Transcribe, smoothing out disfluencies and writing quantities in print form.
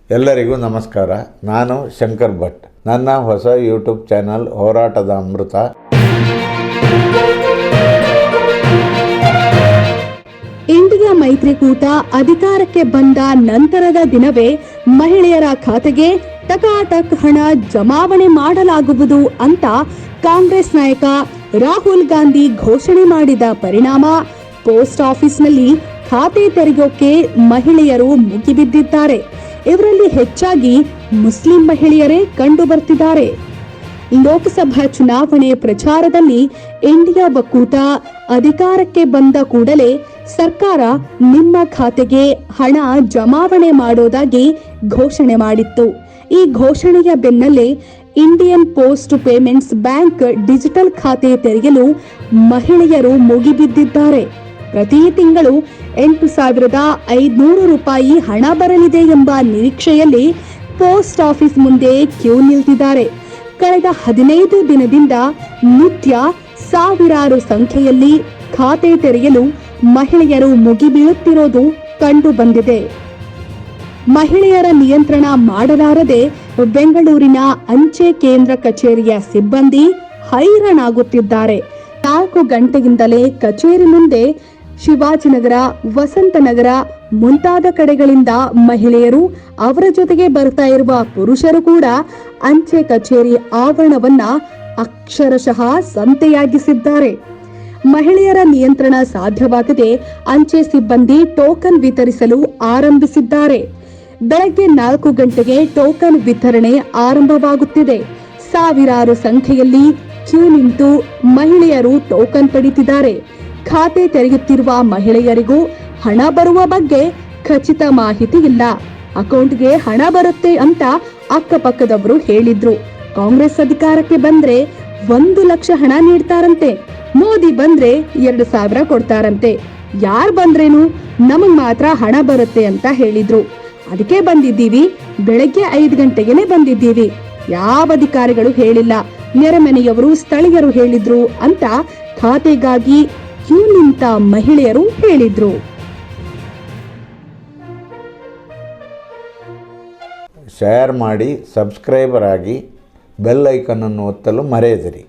ಎಲ್ಲರಿಗೂ ನಮಸ್ಕಾರ. ನಾನು ಶಂಕರ್ ಭಟ್. ನನ್ನ ಹೊಸ ಯೂಟ್ಯೂಬ್ ಚಾನಲ್ ಹೋರಾಟದ ಅಮೃತ. ಇಂಡಿಯಾ ಮೈತ್ರಿಕೂಟ ಅಧಿಕಾರಕ್ಕೆ ಬಂದ ನಂತರದ ದಿನವೇ ಮಹಿಳೆಯರ ಖಾತೆಗೆ ಟಕಾಟಕ್ ಹಣ ಜಮಾವಣೆ ಮಾಡಲಾಗುವುದು ಅಂತ ಕಾಂಗ್ರೆಸ್ ನಾಯಕ ರಾಹುಲ್ ಗಾಂಧಿ ಘೋಷಣೆ ಮಾಡಿದ ಪರಿಣಾಮ ಪೋಸ್ಟ್ ಆಫೀಸ್ನಲ್ಲಿ ಖಾತೆ ತೆರೆಯೋಕೆ ಮಹಿಳೆಯರು ಮುಗಿಬಿದ್ದಿದ್ದಾರೆ. ಇವರಲ್ಲಿ ಹೆಚ್ಚಾಗಿ ಮುಸ್ಲಿಂ ಮಹಿಳೆಯರೇ ಕಂಡು ಬರ್ತಿದ್ದಾರೆ. ಲೋಕಸಭಾ ಚುನಾವಣೆ ಪ್ರಚಾರದಲ್ಲಿ ಇಂಡಿಯಾ ಒಕ್ಕೂಟ ಅಧಿಕಾರಕ್ಕೆ ಬಂದ ಕೂಡಲೇ ಸರ್ಕಾರ ನಿಮ್ಮ ಖಾತೆಗೆ ಹಣ ಜಮಾವಣೆ ಮಾಡೋದಾಗಿ ಘೋಷಣೆ ಮಾಡಿತ್ತು. ಈ ಘೋಷಣೆಯ ಬೆನ್ನಲ್ಲೇ Indian post payments bank digital ಖಾತೆ ತೆರೆಯಲು ಮಹಿಳೆಯರು ಮುಗಿಬಿದ್ದಿದ್ದಾರೆ. ಪ್ರತಿ ತಿಂಗಳು 8,500 ರೂಪಾಯಿ ಹಣ ಬರಲಿದೆ ಎಂಬ ನಿರೀಕ್ಷೆಯಲ್ಲಿ ಪೋಸ್ಟ್ ಆಫೀಸ್ ಮುಂದೆ ಕ್ಯೂ ನಿಲ್ತಿದ್ದಾರೆ. ಕಳೆದ 15 ದಿನದಿಂದ ನಿತ್ಯ ಸಾವಿರಾರು ಸಂಖ್ಯೆಯಲ್ಲಿ ಖಾತೆ ತೆರೆಯಲು ಮಹಿಳೆಯರು ಮುಗಿಬೀಳುತ್ತಿರೋದು ಕಂಡು ಬಂದಿದೆ. ಮಹಿಳೆಯರ ನಿಯಂತ್ರಣ ಮಾಡಲಾರದೆ ಬೆಂಗಳೂರಿನ ಅಂಚೆ ಕೇಂದ್ರ ಕಚೇರಿಯ ಸಿಬ್ಬಂದಿ ಹೈರಾಣಾಗುತ್ತಿದ್ದಾರೆ. 4 ಗಂಟೆಯಿಂದಲೇ ಕಚೇರಿ ಮುಂದೆ ಶಿವಾಜಿನಗರ, ವಸಂತನಗರ ಮುಂತಾದ ಕಡೆಗಳಿಂದ ಮಹಿಳೆಯರು, ಅವರ ಜೊತೆಗೆ ಬರ್ತಾ ಇರುವ ಪುರುಷರು ಕೂಡ ಅಂಚೆ ಕಚೇರಿ ಆವರಣವನ್ನ ಅಕ್ಷರಶಃ ಸಂತೆಯಾಗಿಸಿದ್ದಾರೆ. ಮಹಿಳೆಯರ ನಿಯಂತ್ರಣ ಸಾಧ್ಯವಾಗದೆ ಅಂಚೆ ಸಿಬ್ಬಂದಿ ಟೋಕನ್ ವಿತರಿಸಲು ಆರಂಭಿಸಿದ್ದಾರೆ. ಬೆಳಗ್ಗೆ 4 ಗಂಟೆಗೆ ಟೋಕನ್ ವಿತರಣೆ ಆರಂಭವಾಗುತ್ತಿದೆ. ಸಾವಿರಾರು ಸಂಖ್ಯೆಯಲ್ಲಿ ಕ್ಯೂ ನಿಂತು ಮಹಿಳೆಯರು ಟೋಕನ್ ಪಡೆಯುತ್ತಿದ್ದಾರೆ. ಖಾತೆ ತೆರೆಯುತ್ತಿರುವ ಮಹಿಳೆಯರಿಗೂ ಹಣ ಬರುವ ಬಗ್ಗೆ ಖಚಿತ ಮಾಹಿತಿ ಇಲ್ಲ. ಅಕೌಂಟ್ಗೆ ಹಣ ಬರುತ್ತೆ ಅಂತ ಅಕ್ಕಪಕ್ಕದವರು ಹೇಳಿದ್ರು. ಕಾಂಗ್ರೆಸ್ ಅಧಿಕಾರಕ್ಕೆ ಬಂದ್ರೆ 1 ಲಕ್ಷ ಹಣ ನೀಡ್ತಾರಂತೆ, ಮೋದಿ ಬಂದ್ರೆ 2,000 ಕೊಡ್ತಾರಂತೆ, ಯಾರ್ ಬಂದ್ರೇನು ನಮಗ್ ಮಾತ್ರ ಹಣ ಬರುತ್ತೆ ಅಂತ ಹೇಳಿದ್ರು. ಅದಕ್ಕೆ ಬಂದಿದ್ದೀವಿ, ಬೆಳಗ್ಗೆ 5 ಗಂಟೆಗೆನೆ ಬಂದಿದ್ದೀವಿ, ಯಾವ ಅಧಿಕಾರಿಗಳು ಹೇಳಿಲ್ಲ, ನೆರೆಮನೆಯವರು ಸ್ಥಳೀಯರು ಹೇಳಿದ್ರು ಅಂತ ಖಾತೆಗಾಗಿ ಕ್ಯೂ ನಿಂತ ಮಹಿಳೆಯರು ಹೇಳಿದ್ರು. ಶೇರ್ ಮಾಡಿ, ಸಬ್ಸ್ಕ್ರೈಬರ್ ಆಗಿ, ಬೆಲ್ ಐಕನ್ ಅನ್ನು ಒತ್ತಲು ಮರೆಯದಿರಿ.